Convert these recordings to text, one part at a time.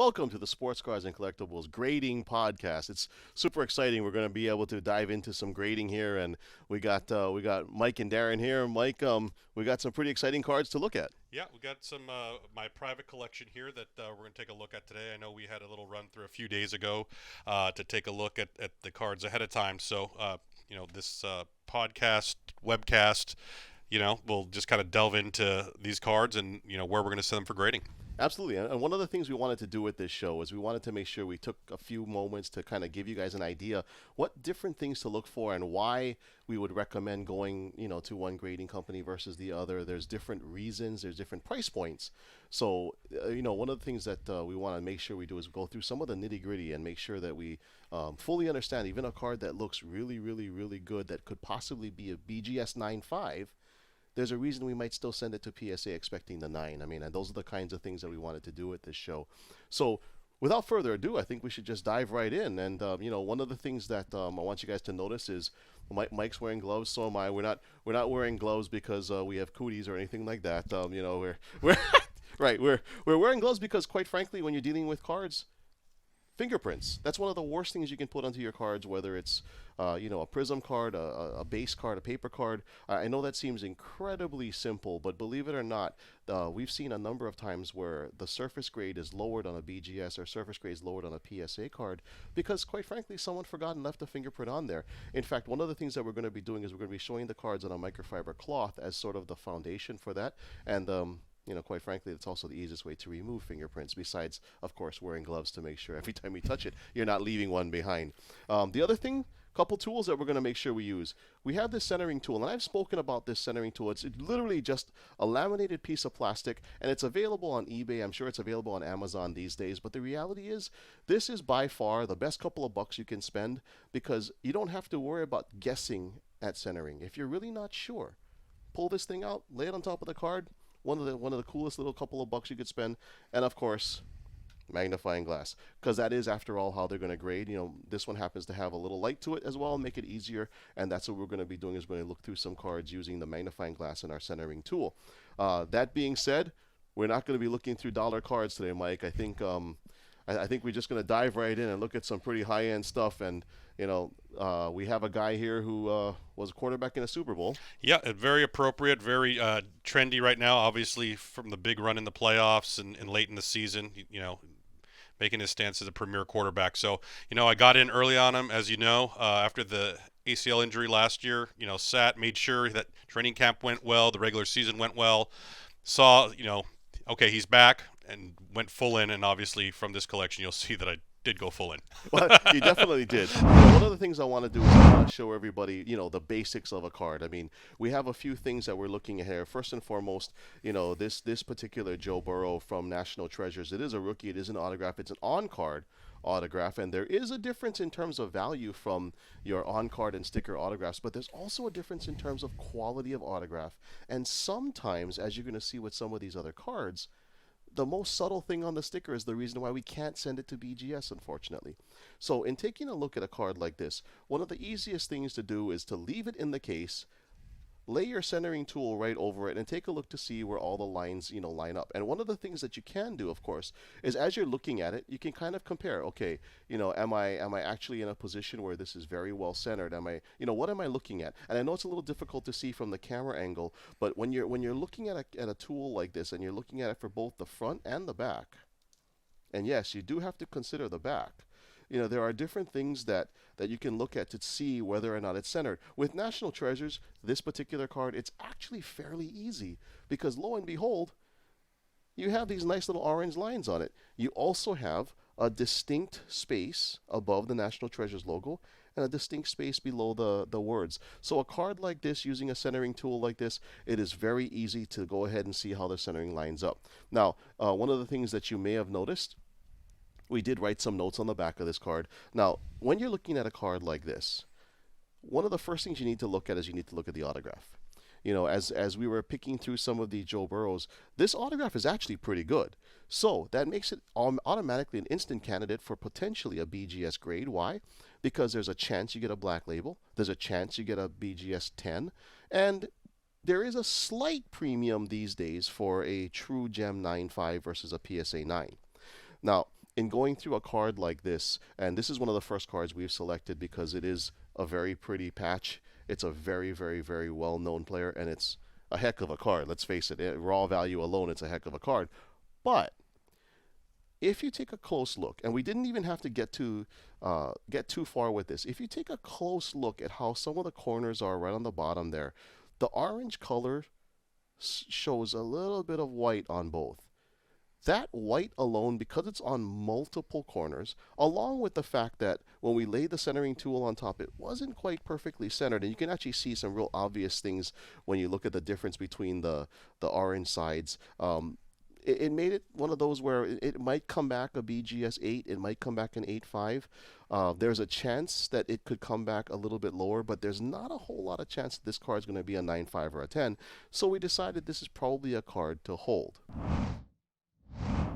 Welcome to the Sports Cars and Collectibles Grading Podcast. It's super exciting. We're going to be able to dive into some grading here, and we got Mike and Daren here. Mike, we got some pretty exciting cards to look at. Yeah, we got some my private collection here that we're going to take a look at today. I know we had a little run through a few days ago to take a look at the cards ahead of time. So, this podcast, webcast, we'll just kind of delve into these cards and, where we're going to send them for grading. Absolutely. And one of the things we wanted to do with this show is we wanted to make sure we took a few moments to kind of give you guys an idea what different things to look for and why we would recommend going, to one grading company versus the other. There's different reasons, there's different price points. So, one of the things that we want to make sure we do is go through some of the nitty gritty and make sure that we fully understand even a card that looks really, really, really good that could possibly be a BGS 9.5. There's a reason we might still send it to PSA expecting the 9. I mean, and those are the kinds of things that we wanted to do with this show. So, without further ado, I think we should just dive right in. And one of the things that I want you guys to notice is Mike's wearing gloves, so am I. We're not wearing gloves because we have cooties or anything like that. We're right. We're wearing gloves because, quite frankly, when you're dealing with cards, fingerprints. That's one of the worst things you can put onto your cards, whether it's a prism card, a base card, a paper card. I know that seems incredibly simple, but believe it or not, we've seen a number of times where the surface grade is lowered on a BGS or surface grade is lowered on a PSA card because, quite frankly, someone forgot and left a fingerprint on there. In fact, one of the things that we're going to be doing is we're going to be showing the cards on a microfiber cloth as sort of the foundation for that. And quite frankly, it's also the easiest way to remove fingerprints, besides, of course, wearing gloves to make sure every time you touch it, you're not leaving one behind. The other thing, couple tools that we're going to make sure we use. We have this centering tool, and I've spoken about this centering tool. It's literally just a laminated piece of plastic, and it's available on eBay. I'm sure it's available on Amazon these days, but the reality is this is by far the best couple of bucks you can spend because you don't have to worry about guessing at centering. If you're really not sure, pull this thing out, lay it on top of the card. One of the coolest little couple of bucks you could spend, and of course, magnifying glass, because that is, after all, how they're going to grade. This one happens to have a little light to it as well, make it easier, and that's what we're going to be doing is we're going to look through some cards using the magnifying glass in our centering tool. That being said, we're not going to be looking through dollar cards today, Mike. I think we're just going to dive right in and look at some pretty high-end stuff. And, we have a guy here who was a quarterback in a Super Bowl. Yeah, very appropriate, very trendy right now, obviously, from the big run in the playoffs and late in the season, making his stance as a premier quarterback. So, I got in early on him, as you know, after the ACL injury last year, made sure that training camp went well, the regular season went well, saw, okay, he's back, and went full in. And obviously from this collection, you'll see that I did go full in. Well, you definitely did. One of the things I want to do is I want to show everybody, the basics of a card. I mean, we have a few things that we're looking at here. First and foremost, this particular Joe Burrow from National Treasures. It is a rookie. It is an autograph. It's an on-card autograph, and there is a difference in terms of value from your on-card and sticker autographs, but there's also a difference in terms of quality of autograph. And sometimes, as you're going to see with some of these other cards, the most subtle thing on the sticker is the reason why we can't send it to BGS, unfortunately. So in taking a look at a card like this, one of the easiest things to do is to leave it in the case, lay your centering tool right over it, and take a look to see where all the lines, line up. And one of the things that you can do, of course, is as you're looking at it, you can kind of compare. Okay, am I actually in a position where this is very well centered? What am I looking at? And I know it's a little difficult to see from the camera angle, but when you're looking at a tool like this, and you're looking at it for both the front and the back, and yes, you do have to consider the back. There are different things that you can look at to see whether or not it's centered. With National Treasures, this particular card, it's actually fairly easy because lo and behold, you have these nice little orange lines on it. You also have a distinct space above the National Treasures logo and a distinct space below the words. So a card like this, using a centering tool like this, it is very easy to go ahead and see how the centering lines up. Now, one of the things that you may have noticed, we did write some notes on the back of this card. Now, when you're looking at a card like this, one of the first things you need to look at is you need to look at the autograph. As we were picking through some of the Joe Burrows, this autograph is actually pretty good. So that makes it automatically an instant candidate for potentially a BGS grade. Why? Because there's a chance you get a black label. There's a chance you get a BGS 10. And there is a slight premium these days for a true Gem 9.5 versus a PSA 9. Now, in going through a card like this, and this is one of the first cards we've selected because it is a very pretty patch. It's a very, very, very well-known player, and it's a heck of a card. Let's face it, raw value alone, it's a heck of a card. But if you take a close look, and we didn't even have to get too far with this, if you take a close look at how some of the corners are right on the bottom there, the orange color shows a little bit of white on both. That white alone, because it's on multiple corners, along with the fact that when we laid the centering tool on top, it wasn't quite perfectly centered. And you can actually see some real obvious things when you look at the difference between the orange sides. It made it one of those where it might come back a BGS 8, it might come back an 8.5. There's a chance that it could come back a little bit lower, but there's not a whole lot of chance that this card is going to be a 9.5 or a 10. So we decided this is probably a card to hold.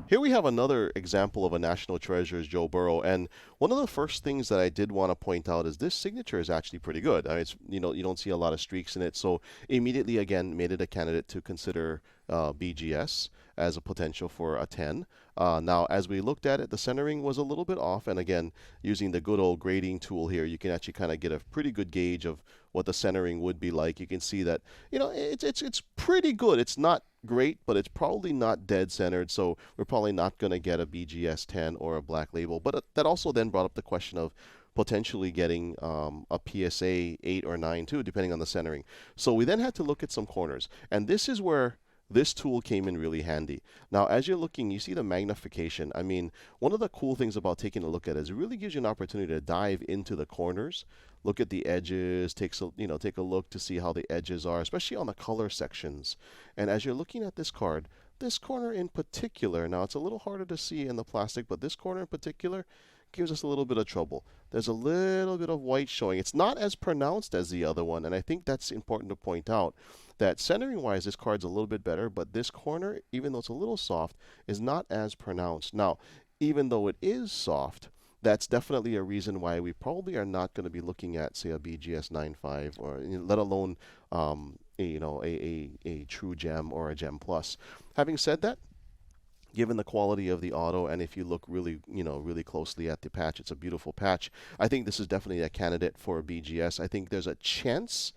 Here we have another example of a national treasure's Joe Burrow, and one of the first things that I did want to point out is this signature is actually pretty good. I mean, it's, you don't see a lot of streaks in it, so immediately again made it a candidate to consider BGS as a potential for a 10. Now, as we looked at it, the centering was a little bit off, and again, using the good old grading tool here, you can actually kind of get a pretty good gauge of what the centering would be like. You can see that, it's pretty good. It's not great, but it's probably not dead centered, so we're probably not going to get a BGS 10 or a black label. But that also then brought up the question of potentially getting a PSA 8 or 9 too, depending on the centering. So we then had to look at some corners, and this is where this tool came in really handy. Now, as you're looking, you see the magnification. I mean, one of the cool things about taking a look at it is it really gives you an opportunity to dive into the corners, look at the edges, take a look to see how the edges are, especially on the color sections. And as you're looking at this card, this corner in particular, now it's a little harder to see in the plastic, but this corner in particular gives us a little bit of trouble. There's a little bit of white showing. It's not as pronounced as the other one, and I think that's important to point out, that centering-wise, this card's a little bit better, but this corner, even though it's a little soft, is not as pronounced. Now, even though it is soft, that's definitely a reason why we probably are not going to be looking at, say, a BGS 9.5, or let alone a true gem or a gem plus. Having said that, given the quality of the auto, and if you look really closely at the patch, it's a beautiful patch. I think this is definitely a candidate for a BGS. I think there's a chance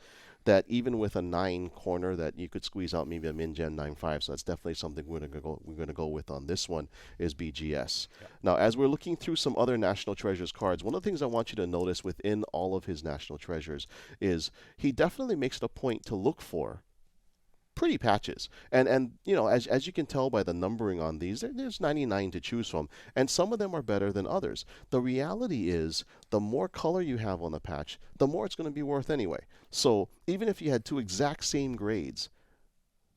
that even with a 9 corner that you could squeeze out maybe a min-gen 9.5. So that's definitely something we're going to go with on this one is BGS. Yeah. Now, as we're looking through some other National Treasures cards, one of the things I want you to notice within all of his National Treasures is he definitely makes it a point to look for pretty patches. And as you can tell by the numbering on these, there's 99 to choose from, and some of them are better than others. The reality is, the more color you have on the patch, the more it's going to be worth anyway. So even if you had 2 exact same grades,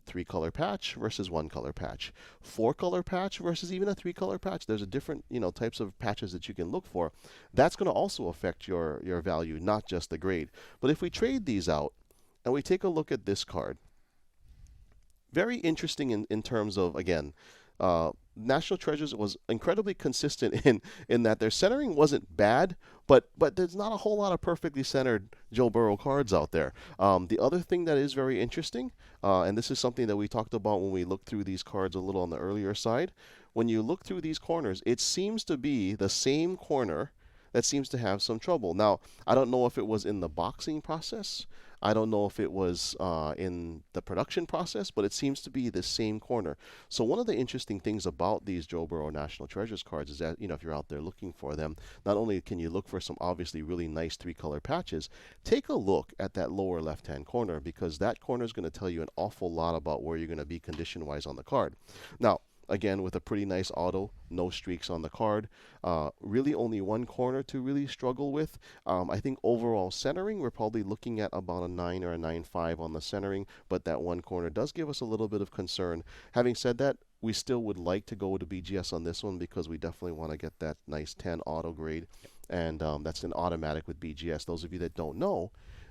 3-color patch versus 1-color patch, 4-color patch versus even a 3-color patch, there's a different types of patches that you can look for. That's going to also affect your value, not just the grade. But if we trade these out and we take a look at this card, very interesting in terms of, again, National Treasures was incredibly consistent in that their centering wasn't bad, but there's not a whole lot of perfectly centered Joe Burrow cards out there. The other thing that is very interesting, and this is something that we talked about when we looked through these cards a little on the earlier side, when you look through these corners, it seems to be the same corner that seems to have some trouble. Now, I don't know if it was in the boxing process. I don't know if it was in the production process, but it seems to be the same corner. So one of the interesting things about these Joe Burrow National Treasures cards is that, if you're out there looking for them, not only can you look for some obviously really nice 3-color patches, take a look at that lower left-hand corner, because that corner is going to tell you an awful lot about where you're going to be condition-wise on the card. Now, again, with a pretty nice auto, no streaks on the card. Really only one corner to really struggle with. I think overall centering, we're probably looking at about a 9 or a 9.5 on the centering, but that one corner does give us a little bit of concern. Having said that, we still would like to go to BGS on this one because we definitely want to get that nice 10 auto grade, and that's an automatic with BGS. Those of you that don't know,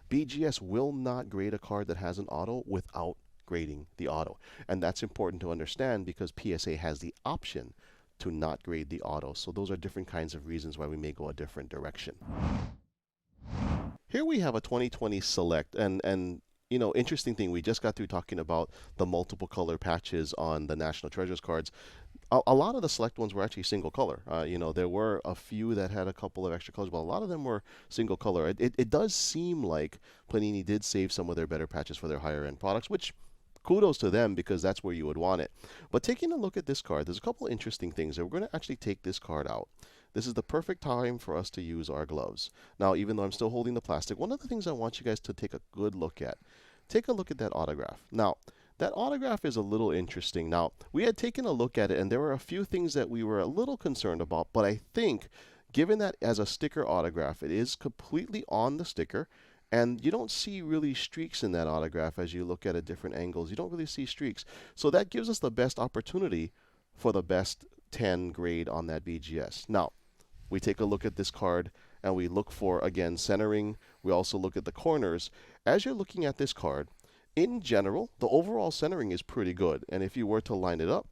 BGS will not grade a card that has an auto without grading the auto. And that's important to understand because PSA has the option to not grade the auto. So those are different kinds of reasons why we may go a different direction. Here we have a 2020 Select, and interesting thing, we just got through talking about the multiple color patches on the National Treasures cards. a lot of the select ones were actually single color. There were a few that had a couple of extra colors, but a lot of them were single color. It does seem like Panini did save some of their better patches for their higher end products, which kudos to them because that's where you would want it. But taking a look at this card, there's a couple interesting things. We're going to actually take this card out. This is the perfect time for us to use our gloves. Now, even though I'm still holding the plastic, one of the things I want you guys to take a good look at, take a look at that autograph. Now, that autograph is a little interesting. Now, we had taken a look at it, and there were a few things that we were a little concerned about, but I think, given that as a sticker autograph, it is completely on the sticker, and you don't see really streaks in that autograph as you look at it different angles. You don't really see streaks. So that gives us the best opportunity for the best 10 grade on that BGS. Now, we take a look at this card, and we look for, again, centering. We also look at the corners. As you're looking at this card, in general, the overall centering is pretty good. And if you were to line it up,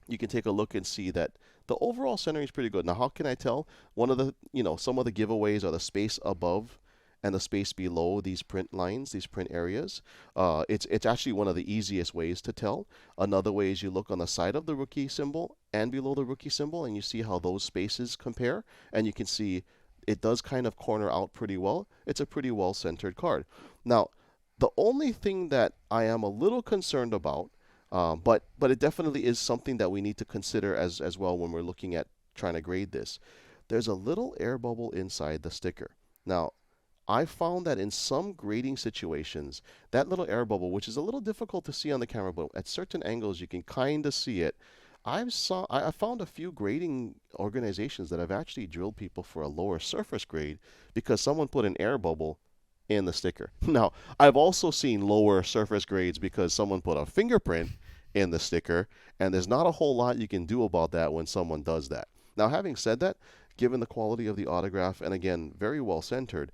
you can take a look and see that the overall centering is pretty good. Now, how can I tell? One of the, some of the giveaways are the space above and the space below these print lines, these print areas. It's actually one of the easiest ways to tell. Another way is you look on the side of the rookie symbol and below the rookie symbol, and you see how those spaces compare. And you can see it does kind of corner out pretty well. It's a pretty well-centered card. Now, the only thing that I am a little concerned about, but it definitely is something that we need to consider as well when we're looking at trying to grade this. There's a little air bubble inside the sticker. Now, I found that in some grading situations, that little air bubble, which is a little difficult to see on the camera, but at certain angles you can kind of see it. I found a few grading organizations that have actually drilled people for a lower surface grade because someone put an air bubble in the sticker. Now, I've also seen lower surface grades because someone put a fingerprint in the sticker, and there's not a whole lot you can do about that when someone does that. Now, having said that, given the quality of the autograph, and again, very well centered,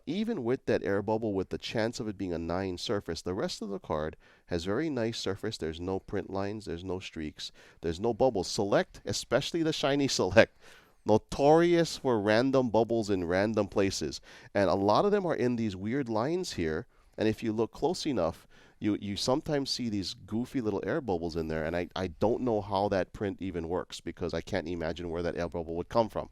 even with that air bubble, with the chance of it being a 9 surface, the rest of the card has very nice surface. There's no print lines, there's no streaks, there's no bubbles. Select, especially the shiny Select, notorious for random bubbles in random places. And a lot of them are in these weird lines here. And if you look close enough, you sometimes see these goofy little air bubbles in there. And I don't know how that print even works because I can't imagine where that air bubble would come from.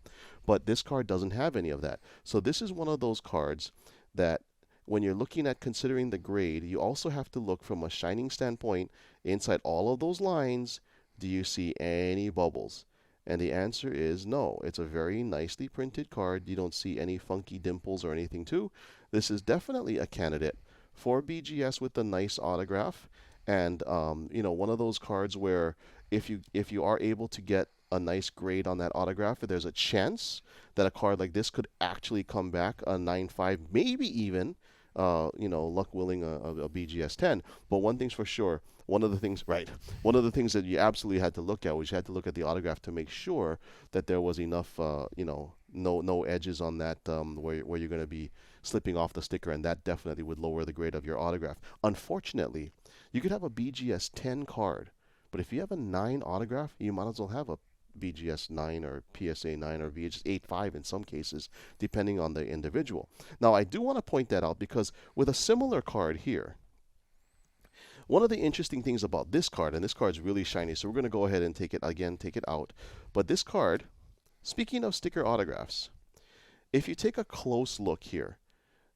But this card doesn't have any of that. So this is one of those cards that when you're looking at considering the grade, you also have to look from a shining standpoint inside all of those lines. Do you see any bubbles? And the answer is no. It's a very nicely printed card. You don't see any funky dimples or anything too. This is definitely a candidate for BGS with a nice autograph. And one of those cards where if you are able to get a nice grade on that autograph, there's a chance that a card like this could actually come back a 9.5, maybe even luck willing, a BGS 10. But one thing's for sure, one of the things that you absolutely had to look at was you had to look at the autograph to make sure that there was enough, no edges on that where you're going to be slipping off the sticker, and that definitely would lower the grade of your autograph. Unfortunately, you could have a BGS 10 card, but if you have a 9 autograph, you might as well have a BGS 9 or PSA 9 or VHS 8.5 in some cases, depending on the individual. Now, I do want to point that out because with a similar card here, one of the interesting things about this card, and this card's really shiny, so we're going to go ahead and take it out. But this card, speaking of sticker autographs, if you take a close look here,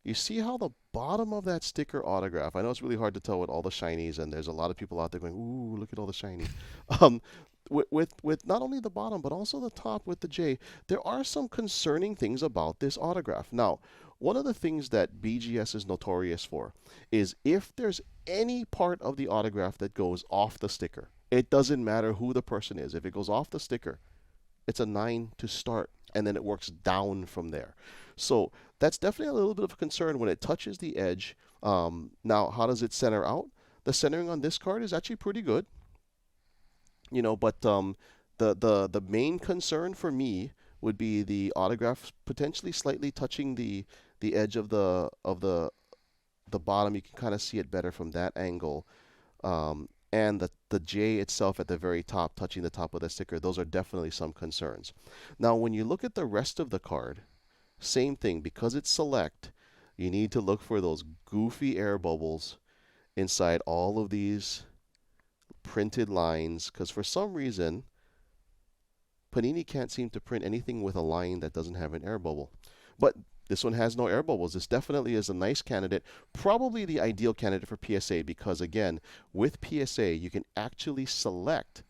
you see how the bottom of that sticker autograph, I know it's really hard to tell with all the shinies, and there's a lot of people out there going, ooh, look at all the shiny. With not only the bottom, but also the top with the J, there are some concerning things about this autograph. Now, one of the things that BGS is notorious for is if there's any part of the autograph that goes off the sticker, it doesn't matter who the person is. If it goes off the sticker, it's a 9 to start, and then it works down from there. So that's definitely a little bit of a concern when it touches the edge. Now, how does it center out? The centering on this card is actually pretty good. But the main concern for me would be the autograph potentially slightly touching the edge of the bottom. You can kind of see it better from that angle. And the J itself at the very top touching the top of the sticker, those are definitely some concerns. Now, when you look at the rest of the card, same thing. Because it's select, you need to look for those goofy air bubbles inside all of these printed lines, because for some reason, Panini can't seem to print anything with a line that doesn't have an air bubble. But this one has no air bubbles. This definitely is a nice candidate, probably the ideal candidate for PSA because, again, with PSA, you can actually select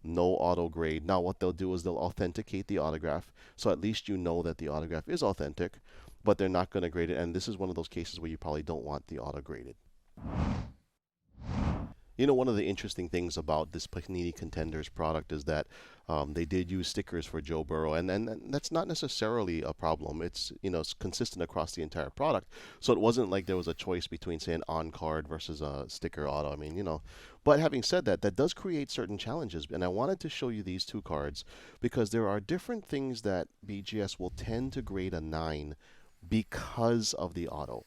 no auto grade. Now, what they'll do is they'll authenticate the autograph, so at least you know that the autograph is authentic, but they're not going to grade it. And this is one of those cases where you probably don't want the auto graded. You know, one of the interesting things about this Panini Contenders product is that they did use stickers for Joe Burrow, and that's not necessarily a problem. It's, you know, it's consistent across the entire product. So it wasn't like there was a choice between, say, an on-card versus a sticker auto. I mean, you know. But having said that, that does create certain challenges. And I wanted to show you these two cards because there are different things that BGS will tend to grade a 9 because of the auto.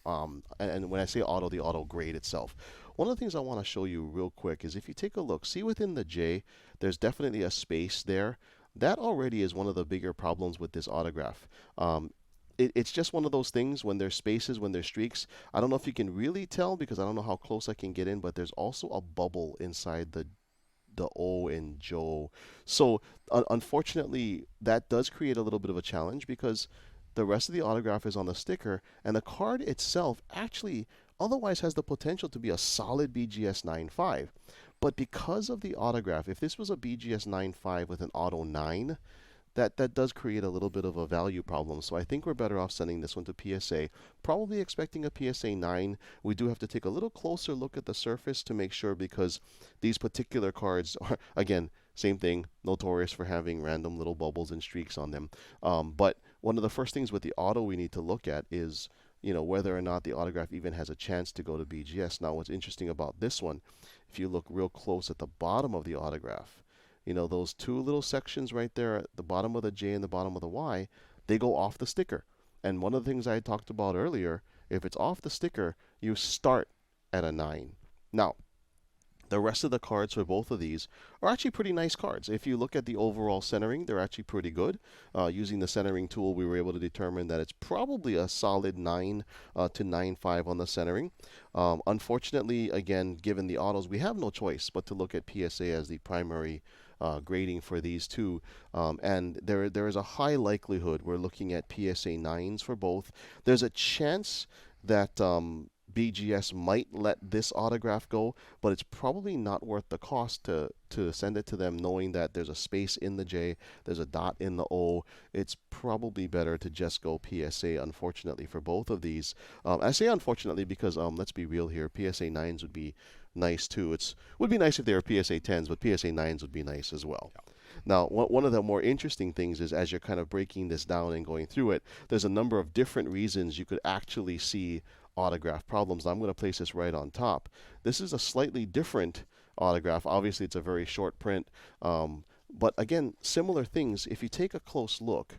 And when I say auto, the auto grade itself. One of the things I want to show you real quick is if you take a look, see within the J, there's definitely a space there. That already is one of the bigger problems with this autograph. It's just one of those things when there's spaces, when there's streaks. I don't know if you can really tell because I don't know how close I can get in, but there's also a bubble inside the O in Joe. So unfortunately, that does create a little bit of a challenge because the rest of the autograph is on the sticker, and the card itself actually otherwise has the potential to be a solid BGS 9.5. But because of the autograph, if this was a BGS 9.5 with an auto 9, that does create a little bit of a value problem. So I think we're better off sending this one to PSA. Probably expecting a PSA 9. We do have to take a little closer look at the surface to make sure because these particular cards are, again, same thing, notorious for having random little bubbles and streaks on them. But one of the first things with the auto we need to look at is, you know, whether or not the autograph even has a chance to go to BGS. Now, what's interesting about this one, if you look real close at the bottom of the autograph, you know, those two little sections right there at the bottom of the J and the bottom of the Y, they go off the sticker. And one of the things I talked about earlier, if it's off the sticker, you start at a 9. Now, the rest of the cards for both of these are actually pretty nice cards. If you look at the overall centering, they're actually pretty good. Using the centering tool, we were able to determine that it's probably a solid 9 to 9.5 on the centering. Unfortunately, again, given the autos, we have no choice but to look at PSA as the primary grading for these two. And there is a high likelihood we're looking at PSA 9s for both. There's a chance that BGS might let this autograph go, but it's probably not worth the cost to send it to them knowing that there's a space in the J, there's a dot in the O. It's probably better to just go PSA, unfortunately, for both of these. I say unfortunately because, let's be real here, PSA 9s would be nice too. It would be nice if they were PSA 10s, but PSA 9s would be nice as well. Yeah. Now, one of the more interesting things is as you're kind of breaking this down and going through it, there's a number of different reasons you could actually see autograph problems. I'm going to place this right on top. This is a slightly different autograph. Obviously, it's a very short print. But again, similar things. If you take a close look,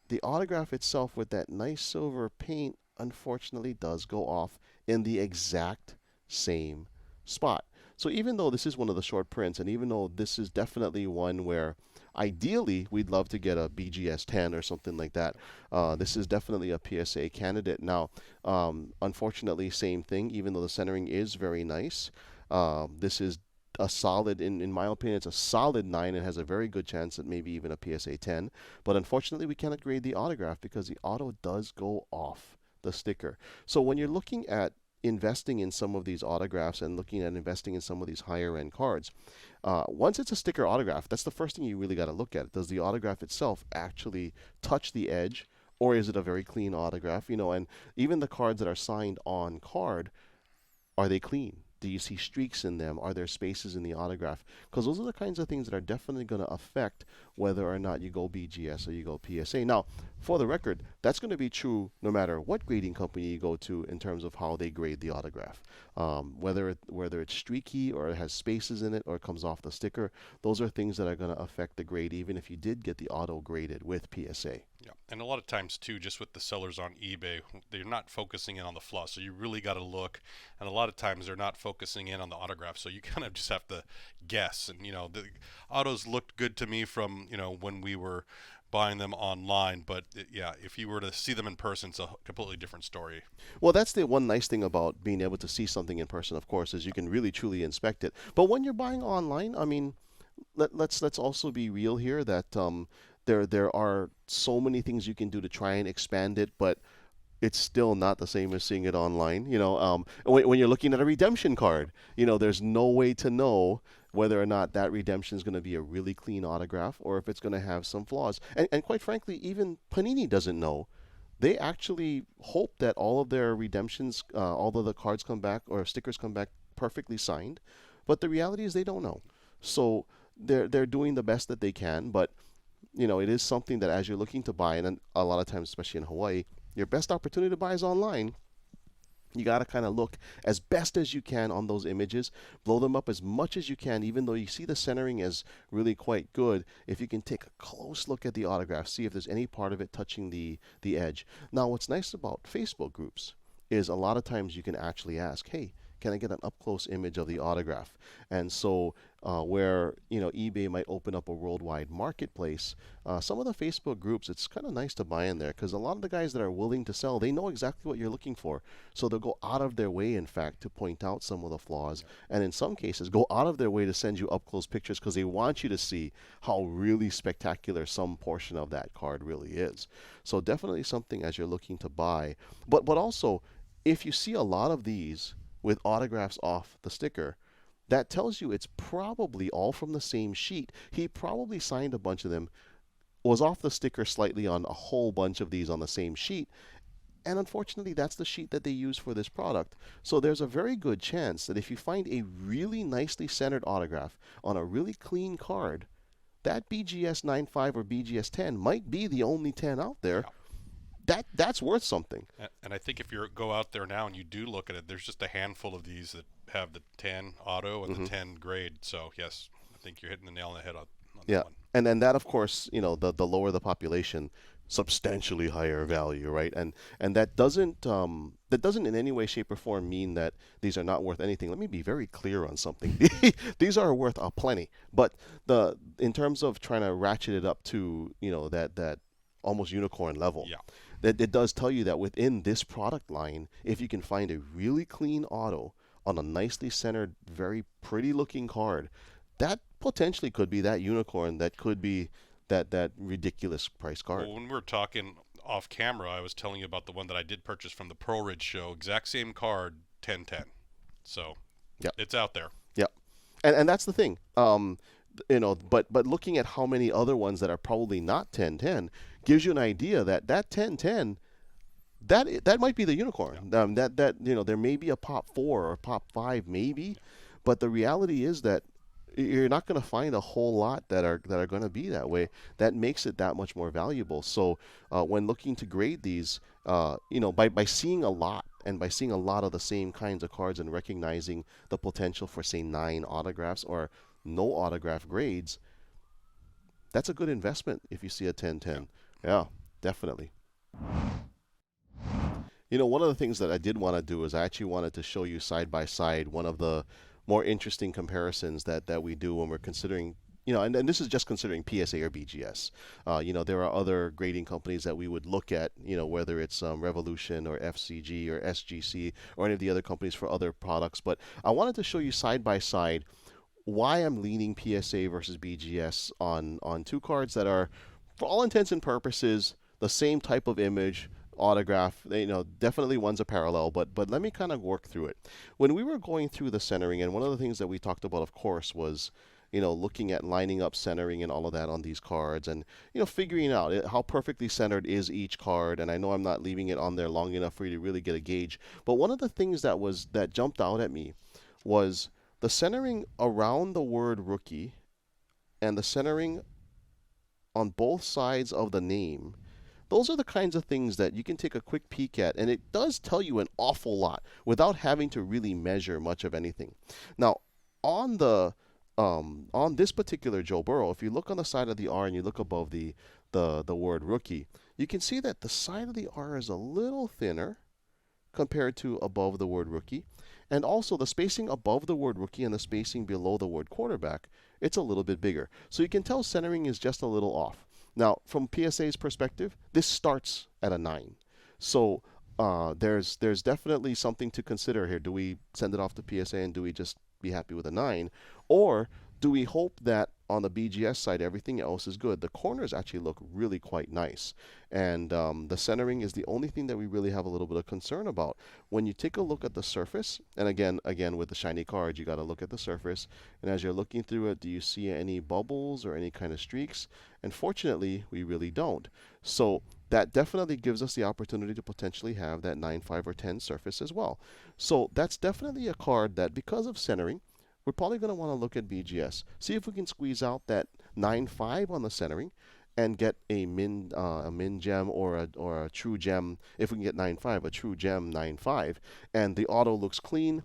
the autograph itself with that nice silver paint unfortunately does go off in the exact same spot. So even though this is one of the short prints, and even though this is definitely one where ideally we'd love to get a BGS 10 or something like that, this is definitely a PSA candidate. Now, unfortunately, same thing, even though the centering is very nice, this is a solid, in my opinion, it's a solid 9 and has a very good chance at maybe even a PSA 10. But unfortunately, we cannot grade the autograph because the auto does go off the sticker. So when you're looking at investing in some of these autographs and looking at investing in some of these higher end cards, once it's a sticker autograph, that's the first thing you really got to look at. Does the autograph itself actually touch the edge, or is it a very clean autograph? You know, and even the cards that are signed on card, are they clean? Do you see streaks in them? Are there spaces in the autograph? Because those are the kinds of things that are definitely going to affect whether or not you go BGS or you go PSA. Now, for the record, that's going to be true no matter what grading company you go to in terms of how they grade the autograph. Whether it's streaky or it has spaces in it or it comes off the sticker, those are things that are going to affect the grade even if you did get the auto graded with PSA. Yeah, and a lot of times too, just with the sellers on eBay, they're not focusing in on the flaw, so you really got to look. And a lot of times they're not focusing in on the autograph, so you kind of just have to guess. And you know, the autos looked good to me from when we were buying them online. But yeah, if you were to see them in person, it's a completely different story. Well, that's the one nice thing about being able to see something in person, of course, is you can really truly inspect it. But when you're buying online, I mean, let's also be real here that there are so many things you can do to try and expand it, but it's still not the same as seeing it online. When you're looking at a redemption card, there's no way to know whether or not that redemption is going to be a really clean autograph or if it's going to have some flaws. And quite frankly, even Panini doesn't know. They actually hope that all of their redemptions, all of the cards come back or stickers come back perfectly signed. But the reality is they don't know. So they're doing the best that they can. But it is something that as you're looking to buy, and a lot of times, especially in Hawaii, your best opportunity to buy is online. You got to kind of look as best as you can on those images, blow them up as much as you can, even though you see the centering as really quite good. If you can take a close look at the autograph, see if there's any part of it touching the edge. Now, what's nice about Facebook groups is a lot of times you can actually ask, hey, can I get an up-close image of the autograph? And so where eBay might open up a worldwide marketplace, some of the Facebook groups, it's kind of nice to buy in there because a lot of the guys that are willing to sell, they know exactly what you're looking for. So they'll go out of their way, in fact, to point out some of the flaws, and in some cases go out of their way to send you up-close pictures because they want you to see how really spectacular some portion of that card really is. So definitely something as you're looking to buy. But also, if you see a lot of these with autographs off the sticker, that tells you it's probably all from the same sheet. He probably signed a bunch of them, was off the sticker slightly on a whole bunch of these on the same sheet, and unfortunately that's the sheet that they use for this product. So there's a very good chance that if you find a really nicely centered autograph on a really clean card, that BGS 9.5 or BGS 10 might be the only 10 out there. That's worth something. And I think if you go out there now and you do look at it, there's just a handful of these that have the 10 auto and the 10 grade. So yes, I think you're hitting the nail on the head on that one. And then that, of course, the lower the population, substantially higher value, right? And that doesn't in any way, shape, or form mean that these are not worth anything. Let me be very clear on something. These are worth a plenty. But in terms of trying to ratchet it up to that almost unicorn level. Yeah. That it does tell you that within this product line, if you can find a really clean auto on a nicely centered, very pretty looking card, that potentially could be that unicorn, that could be that ridiculous price card. Well, when we were talking off camera, I was telling you about the one that I did purchase from the Pro Ridge show, exact same card, 1010. So it's out there. Yeah. And that's the thing. But looking at how many other ones that are probably not 1010 gives you an idea that 1010 that might be the unicorn. There may be a pop 4 or pop 5 maybe, but the reality is that you're not going to find a whole lot that are going to be that way. That makes it that much more valuable. So when looking to grade these, by seeing a lot and by seeing a lot of the same kinds of cards and recognizing the potential for say 9 autographs or no autograph grades, that's a good investment if you see a 1010. Yeah, definitely. One of the things that I did want to do is I actually wanted to show you side by side one of the more interesting comparisons that we do when we're considering, and this is just considering PSA or BGS. There are other grading companies that we would look at, whether it's Revolution or FCG or SGC or any of the other companies for other products. But I wanted to show you side by side why I'm leaning PSA versus BGS on two cards that are, for all intents and purposes, the same type of image, autograph. Definitely one's a parallel, but let me kind of work through it. When we were going through the centering, and one of the things that we talked about, of course, was looking at lining up centering and all of that on these cards, and figuring out how perfectly centered is each card. And I know I'm not leaving it on there long enough for you to really get a gauge, but one of the things that jumped out at me was the centering around the word rookie and the centering on both sides of the name. Those are the kinds of things that you can take a quick peek at, and it does tell you an awful lot without having to really measure much of anything. Now, on this particular Joe Burrow, if you look on the side of the R and you look above the word rookie, you can see that the side of the R is a little thinner compared to above the word rookie. And also the spacing above the word rookie and the spacing below the word quarterback, it's a little bit bigger. So you can tell centering is just a little off. Now, from PSA's perspective, this starts at a 9. So there's definitely something to consider here. Do we send it off to PSA and do we just be happy with a 9? Or do we hope that on the BGS side everything else is good? The corners actually look really quite nice. And the centering is the only thing that we really have a little bit of concern about. When you take a look at the surface, and again with the shiny cards, you got to look at the surface. And as you're looking through it, do you see any bubbles or any kind of streaks? And fortunately, we really don't. So that definitely gives us the opportunity to potentially have that 9, 5, or 10 surface as well. So that's definitely a card that, because of centering, we're probably going to want to look at BGS. See if we can squeeze out that 9-5 on the centering and get a min gem or a true gem. If we can get 9-5, a true gem 9-5, and the auto looks clean.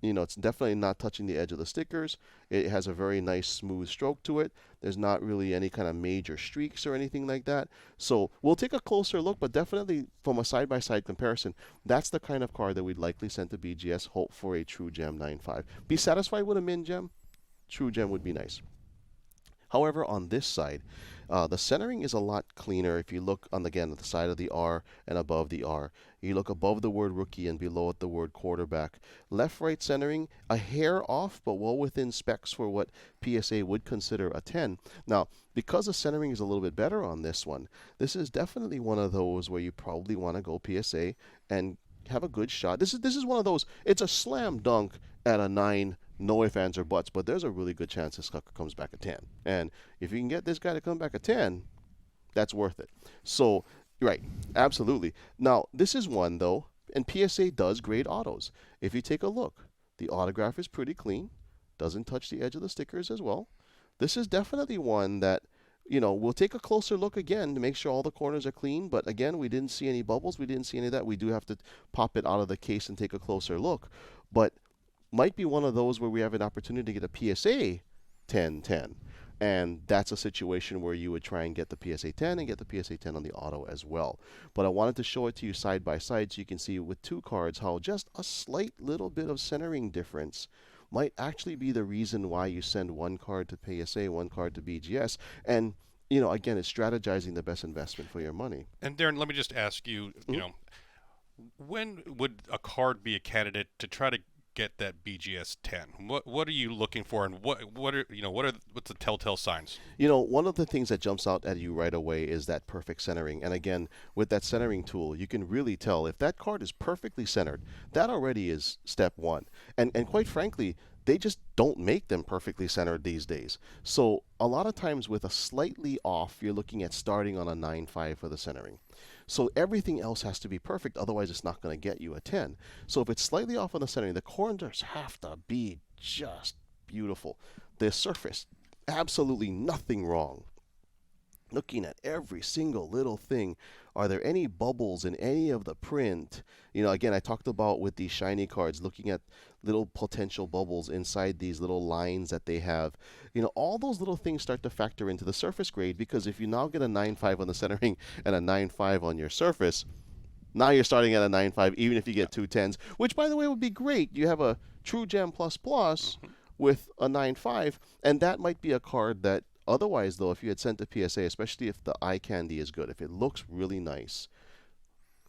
It's definitely not touching the edge of the stickers. It has a very nice smooth stroke to it. There's not really any kind of major streaks or anything like that. So we'll take a closer look, but definitely from a side-by-side comparison, that's the kind of card that we'd likely send to BGS, hope for a true gem 9-5. Be satisfied with a min gem? True gem would be nice. However, on this side, the centering is a lot cleaner. If you look on, again, at the side of the R and above the R, you look above the word rookie and below it the word quarterback. Left-right centering, a hair off, but well within specs for what PSA would consider a 10. Now, because the centering is a little bit better on this one, this is definitely one of those where you probably want to go PSA and have a good shot. This is one of those, it's a slam dunk at a 9, no ifs, ands, or buts, but there's a really good chance this sucker comes back a 10. And if you can get this guy to come back a 10, that's worth it. So, right, absolutely. Now, this is one, though, and PSA does grade autos. If you take a look, the autograph is pretty clean, doesn't touch the edge of the stickers as well. This is definitely one that, we'll take a closer look again to make sure all the corners are clean. But again, we didn't see any bubbles. We didn't see any of that. We do have to pop it out of the case and take a closer look. But might be one of those where we have an opportunity to get a PSA 10-10. And that's a situation where you would try and get the PSA 10 and get the PSA 10 on the auto as well. But I wanted to show it to you side by side so you can see with two cards how just a slight little bit of centering difference might actually be the reason why you send one card to PSA, one card to BGS. And, again, it's strategizing the best investment for your money. And Daren, let me just ask you, when would a card be a candidate to try to get that BGS 10? What are you looking for, and what's the telltale signs? One of the things that jumps out at you right away is that perfect centering. And again, with that centering tool, you can really tell if that card is perfectly centered. That already is step one. And quite frankly, they just don't make them perfectly centered these days. So a lot of times with a slightly off, you're looking at starting on a 9-5 for the centering. So everything else has to be perfect, otherwise it's not going to get you a 10. So if it's slightly off on the centering, the corners have to be just beautiful. The surface, absolutely nothing wrong. Looking at every single little thing. Are there any bubbles in any of the print? Again, I talked about with these shiny cards, looking at little potential bubbles inside these little lines that they have. All those little things start to factor into the surface grade, because if you now get a 9-5 on the centering and a 9-5 on your surface, now you're starting at a 9-5, even if you get two 10s, which, by the way, would be great. You have a True Gem plus with a 9-5, and that might be a card that otherwise, though, if you had sent to PSA, especially if the eye candy is good, if it looks really nice,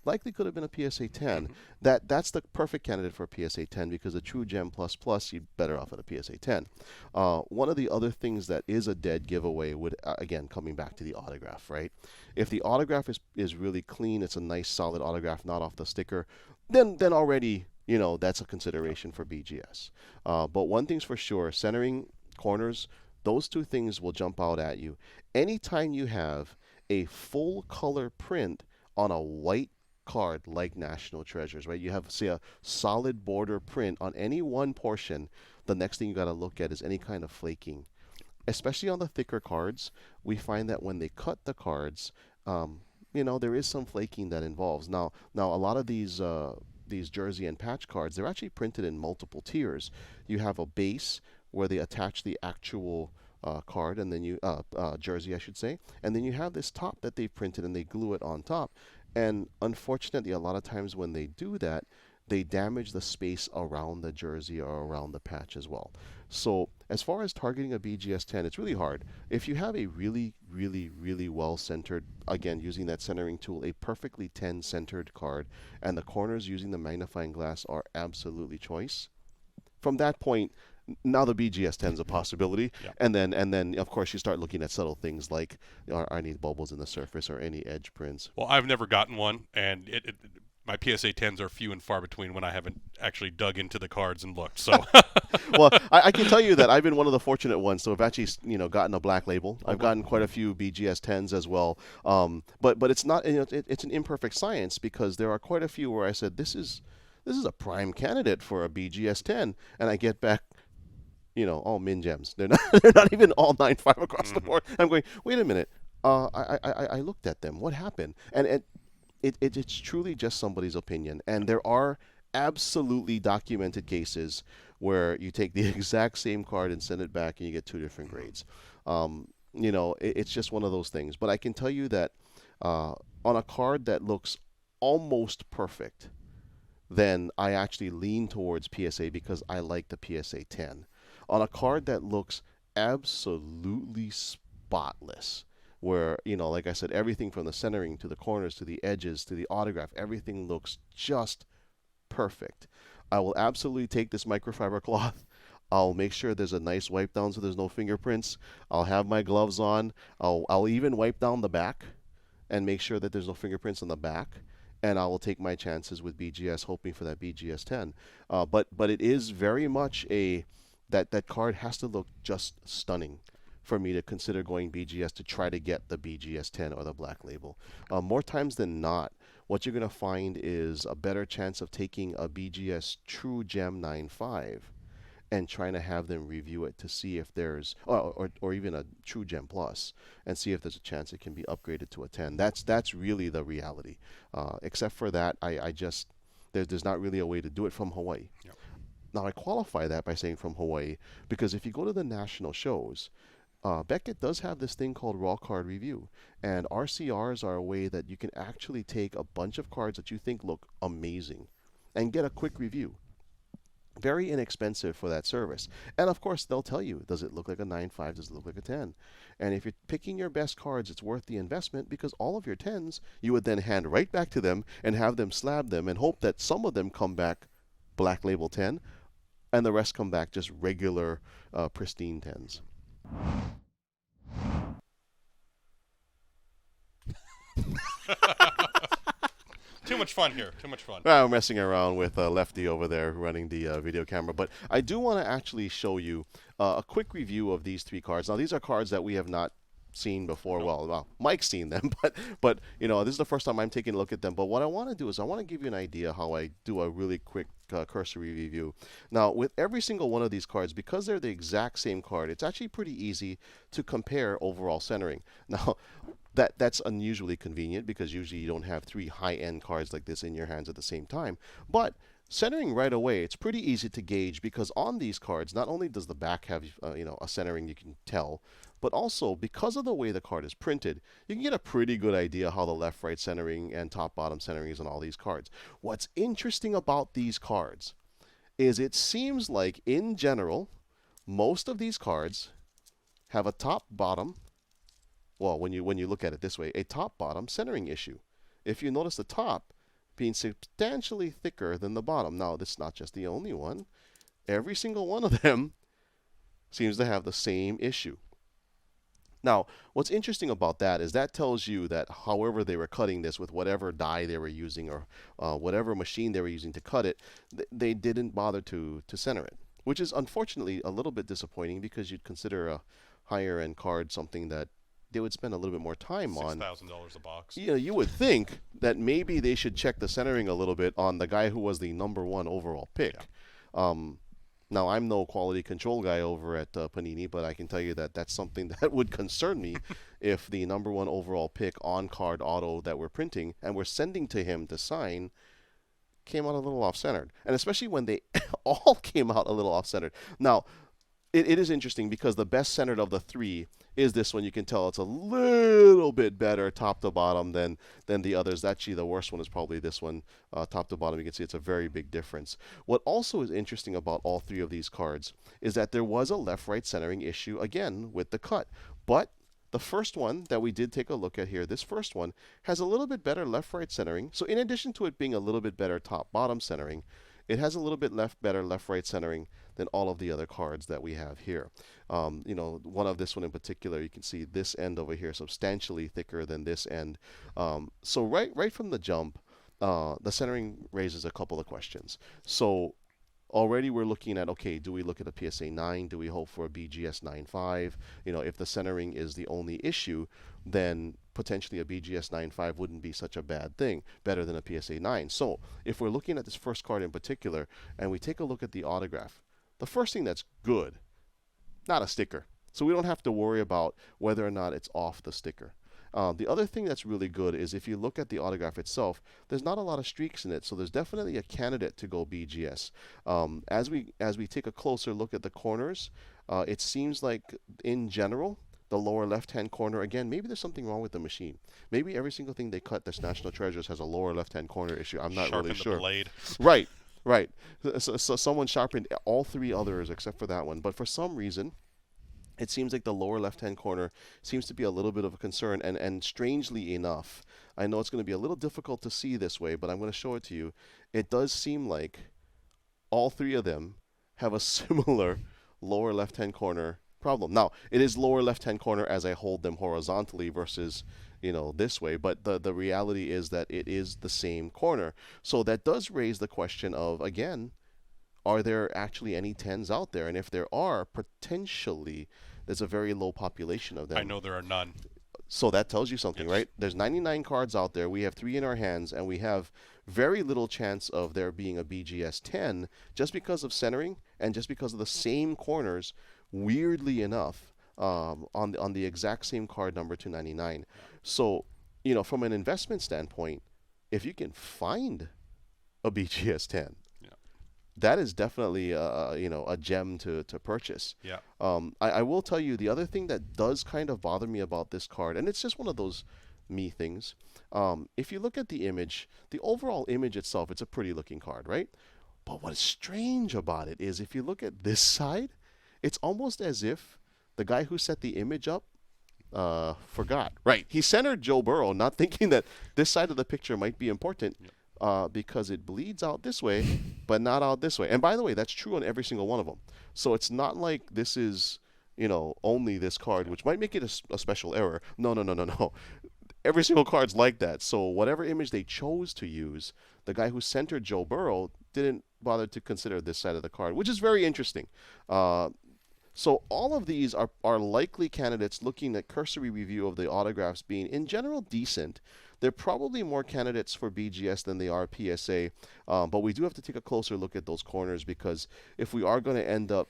likely could have been a PSA 10. That's the perfect candidate for a PSA 10, because a True Gem plus you're better off at a PSA 10. One of the other things that is a dead giveaway would, again, coming back to the autograph, right? If the autograph is really clean, it's a nice solid autograph, not off the sticker, then already, that's a consideration for BGS. But one thing's for sure, centering, corners, those two things will jump out at you. Anytime you have a full color print on a white card like National Treasures, right? You have, say, a solid border print on any one portion. The next thing you got to look at is any kind of flaking. Especially on the thicker cards, we find that when they cut the cards, there is some flaking that involves. Now a lot of these jersey and patch cards, they're actually printed in multiple tiers. You have a base where they attach the actual card, and then jersey, I should say, and then you have this top that they've printed and they glue it on top. And unfortunately, a lot of times when they do that, they damage the space around the jersey or around the patch as well. So as far as targeting a BGS 10, it's really hard. If you have a really, really, really well centered, again, using that centering tool, a perfectly 10 centered card, and the corners using the magnifying glass are absolutely choice, from that point, now the BGS 10 is a possibility, Yeah. and then of course you start looking at subtle things like are any bubbles in the surface or any edge prints. Well, I've never gotten one, and my PSA 10s are few and far between when I haven't actually dug into the cards and looked. So, Well, I can tell you that I've been one of the fortunate ones. So I've actually, gotten a black label. I've gotten quite a few BGS 10s as well. But it's not, it's an imperfect science because there are quite a few where I said this is a prime candidate for a BGS 10, and I get back, all min gems. They're not even all 9.5 across the board. I'm going, wait a minute. I looked at them. What happened? And it's truly just somebody's opinion. And there are absolutely documented cases where you take the exact same card and send it back and you get two different grades. It's just one of those things. But I can tell you that on a card that looks almost perfect, then I actually lean towards PSA because I like the PSA 10. On a card that looks absolutely spotless, where, like I said, everything from the centering to the corners to the edges to the autograph, everything looks just perfect, I will absolutely take this microfiber cloth. I'll make sure there's a nice wipe down so there's no fingerprints. I'll have my gloves on. I'll even wipe down the back and make sure that there's no fingerprints on the back. And I will take my chances with BGS, hoping for that BGS 10. But it is very much that card has to look just stunning for me to consider going BGS to try to get the BGS 10 or the black label. More times than not, what you're going to find is a better chance of taking a BGS True Gem 9.5 and trying to have them review it to see if there's, or even a True Gem Plus, and see if there's a chance it can be upgraded to a 10. That's really the reality. Except for that, I just, there's not really a way to do it from Hawaii. Yep. Now, I qualify that by saying from Hawaii because if you go to the national shows, Beckett does have this thing called raw card review, and RCRs are a way that you can actually take a bunch of cards that you think look amazing and get a quick review. Very inexpensive for that service. And of course, they'll tell you, does it look like a 9.5? Does it look like a 10? And if you're picking your best cards, it's worth the investment because all of your 10s, you would then hand right back to them and have them slab them and hope that some of them come back black label 10 and the rest come back just regular pristine 10s. Too much fun here. Too much fun. I'm messing around with Lefty over there running the video camera. But I do want to actually show you a quick review of these three cards. Now, these are cards that we have not seen before. Nope. Well, Mike's seen them, but this is the first time I'm taking a look at them. But what I want to do is I want to give you an idea how I do a really quick cursory review. Now, with every single one of these cards, because they're the exact same card, it's actually pretty easy to compare overall centering. Now, that's unusually convenient because usually you don't have three high-end cards like this in your hands at the same time. But centering right away, it's pretty easy to gauge because on these cards, not only does the back have a centering you can tell, but also because of the way the card is printed, you can get a pretty good idea how the left-right centering and top-bottom centering is on all these cards. What's interesting about these cards is it seems like, in general, most of these cards have a top-bottom, well, when you look at it this way, a top-bottom centering issue. If you notice the top being substantially thicker than the bottom. Now, this is not just the only one. Every single one of them seems to have the same issue. Now, what's interesting about that is that tells you that however they were cutting this with whatever die they were using or whatever machine they were using to cut it, they didn't bother to center it, which is unfortunately a little bit disappointing because you'd consider a higher end card something that they would spend a little bit more time on. $6,000 a box. You would think that maybe they should check the centering a little bit on the guy who was the #1 overall pick. Yeah. Now, I'm no quality control guy over at Panini, but I can tell you that that's something that would concern me if the #1 overall pick on card auto that we're printing and we're sending to him to sign came out a little off-centered. And especially when they all came out a little off-centered. Now, it is interesting because the best centered of the three is this one. You can tell it's a little bit better top to bottom than the others. Actually, the worst one is probably this one, top to bottom. You can see it's a very big difference. What also is interesting about all three of these cards is that there was a left-right centering issue again with the cut, but the first one that we did take a look at here, this first one, has a little bit better left-right centering. So in addition to it being a little bit better top-bottom centering, it has a little bit better left-right centering than all of the other cards that we have here. One of this one in particular, you can see this end over here substantially thicker than this end. So right from the jump, the centering raises a couple of questions. So already we're looking at, okay, do we look at a PSA 9? Do we hope for a BGS 9.5? If the centering is the only issue, then potentially a BGS 9.5 wouldn't be such a bad thing, better than a PSA 9. So if we're looking at this first card in particular, and we take a look at the autograph, the first thing that's good, not a sticker. So we don't have to worry about whether or not it's off the sticker. The other thing that's really good is if you look at the autograph itself, there's not a lot of streaks in it, so there's definitely a candidate to go BGS. As we take a closer look at the corners, it seems like in general, the lower left-hand corner, again, maybe there's something wrong with the machine. Maybe every single thing they cut that's National Treasures has a lower left-hand corner issue. I'm not really sure. The blade. Right. So someone sharpened all three others except for that one, but for some reason, it seems like the lower left-hand corner seems to be a little bit of a concern, and strangely enough, I know it's going to be a little difficult to see this way, but I'm going to show it to you. It does seem like all three of them have a similar lower left-hand corner problem. Now, it is lower left-hand corner as I hold them horizontally versus, this way, but the reality is that it is the same corner. So that does raise the question of, again, are there actually any 10s out there? And if there are, potentially, there's a very low population of them. I know there are none. So that tells you something, Yes. right? There's 99 cards out there. We have 3 in our hands, and we have very little chance of there being a BGS 10 just because of centering and just because of the same corners, weirdly enough, on the exact same card number 299. So, from an investment standpoint, if you can find a BGS 10, that is definitely a gem to purchase. Yeah. I will tell you the other thing that does kind of bother me about this card, and it's just one of those me things. If you look at the image, the overall image itself, it's a pretty looking card, right? But what's strange about it is if you look at this side, it's almost as if the guy who set the image up forgot. Right. He centered Joe Burrow, not thinking that this side of the picture might be important. Yep. Because it bleeds out this way, but not out this way. And by the way, that's true on every single one of them. So it's not like this is, only this card, which might make it a special error. No. Every single card's like that. So whatever image they chose to use, the guy who centered Joe Burrow didn't bother to consider this side of the card, which is very interesting. So all of these are likely candidates looking at cursory review of the autographs being, in general, decent. They're probably more candidates for BGS than they are PSA, but we do have to take a closer look at those corners because if we are going to end up,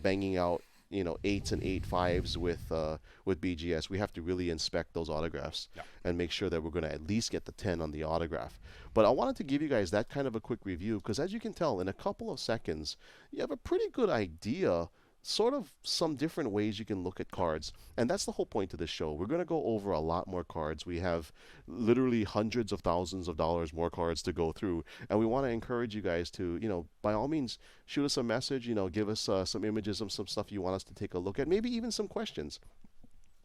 banging out, 8s and 8.5s with BGS, we have to really inspect those autographs and make sure that we're going to at least get the 10 on the autograph. But I wanted to give you guys that kind of a quick review because as you can tell, in a couple of seconds, you have a pretty good idea sort of some different ways you can look at cards. And that's the whole point of this show. We're going to go over a lot more cards. We have literally hundreds of thousands of dollars more cards to go through. And we want to encourage you guys to, by all means, shoot us a message, give us some images of some stuff you want us to take a look at, maybe even some questions.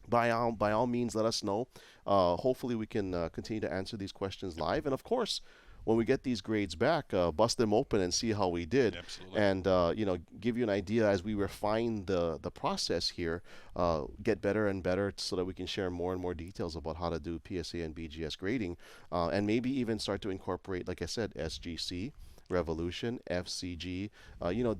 By all means, let us know. Hopefully we can continue to answer these questions live. And of course, when we get these grades back, bust them open and see how we did. Absolutely. And, give you an idea as we refine the process here, get better and better so that we can share more and more details about how to do PSA and BGS grading, and maybe even start to incorporate, like I said, SGC, Revolution, FCG,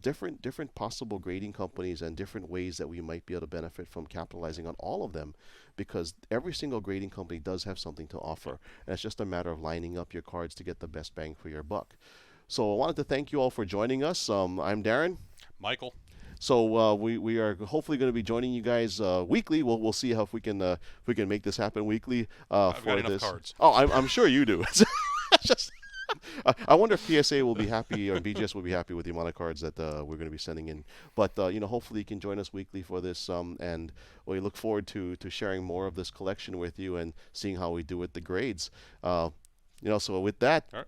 different possible grading companies and different ways that we might be able to benefit from capitalizing on all of them, because every single grading company does have something to offer, and it's just a matter of lining up your cards to get the best bang for your buck. So I wanted to thank you all for joining us. I'm Daren. Michael. So we are hopefully going to be joining you guys weekly. We'll see how if we can make this happen weekly. I've for got enough this. cards. Oh, I'm sure you do. It's just I wonder if PSA will be happy or BGS will be happy with the amount of cards that we're going to be sending in. But hopefully you can join us weekly for this, and we look forward to sharing more of this collection with you and seeing how we do with the grades. So with that. All right.